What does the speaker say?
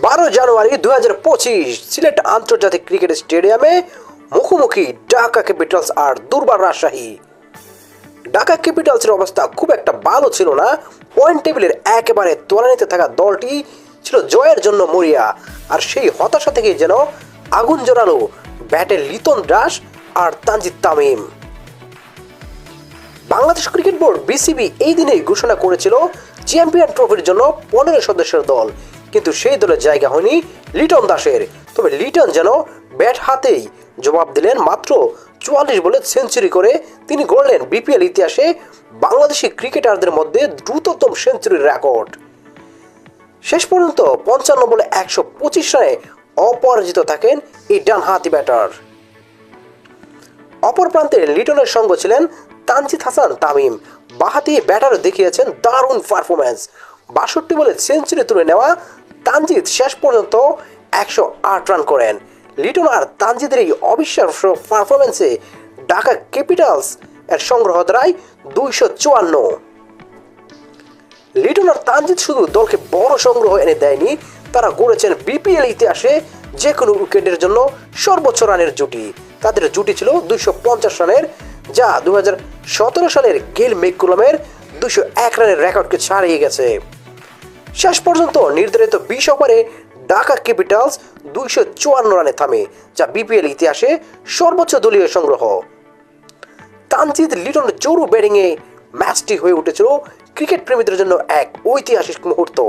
12 জানুয়ারি 2025 সিলেট আন্তর্জাতিক ক্রিকেট স্টেডিয়ামে মুখোমুখি ঢাকা ক্যাপিটালস আর দুর্বার রাজশাহী। ঢাকা ক্যাপিটালসের অবস্থা খুব একটা ভালো ছিল না। পয়েন্ট টেবিলের একেবারে তলানিতে থাকা দলটি ছিল জয়ের জন্য মরিয়া, আর সেই হতাশা থেকেই যেন আগুন জ্বালালো ব্যাটে লিটন দাস আর Tanzid Tamim. Bangladesh cricket board BCB এই দিনেই ঘোষণা করেছিল চ্যাম্পিয়ন ট্রফির জন্য 15 সদস্যের দল, কিন্তু সেই দলের জায়গা হয়নি লিটন দাসের। তবে লিটন যেন ব্যাট হাতেই জবাব দিলেন। মাত্র 44 বলে সেঞ্চুরি করে তিনি গড়লেন বিপিএল ইতিহাসে বাংলাদেশি ক্রিকেটারদের মধ্যে দ্রুততম সেঞ্চুরির রেকর্ড। শেষ পর্যন্ত 55 বলে 125 রানে অপরাজিত থাকেন এই ডানহাতি ব্যাটার। অপর প্রান্তে লিটনের সঙ্গ ছিলেন তানজিদ হাসান তামিম। বাঁহাতি ব্যাটার দেখিয়েছেন দারুণ পারফরম্যান্স। 62 বলে সেঞ্চুরি তুলে নেওয়া তানজিদ শেষ পর্যন্ত 108 রান করেন। লিটন আর তানজিদের এই অবিশ্বাস্য পারফরম্যান্সে ঢাকা ক্যাপিটালস এর সংগ্রহ দাঁড়ায় 254। লিটন আর তানজিদ শুধু দলকে বড় সংগ্রহ এনে দেয়নি, তারা গড়েছেন বিপিএল ইতিহাসে যে কোনো উইকেটের জন্য সর্বোচ্চ রানের জুটি। তাদের জুটি ছিল 250 রানের, যা 2017 সালের গেল ম্যাককুলামের 201 রানের রেকর্ডকে ছাড়িয়ে গেছে। শেষ পর্যন্ত নির্ধারিত 20 ওভারে ঢাকা ক্যাপিটালস 254 রানে থামে, যা বিপিএল ইতিহাসে সর্বোচ্চ দলীয় সংগ্রহ। তানজিদ লিটনের জোরু ব্যাটিংয়ে ম্যাচটি হয়ে উঠেছিল ক্রিকেট প্রেমীদের জন্য এক ঐতিহাসিক মুহূর্ত।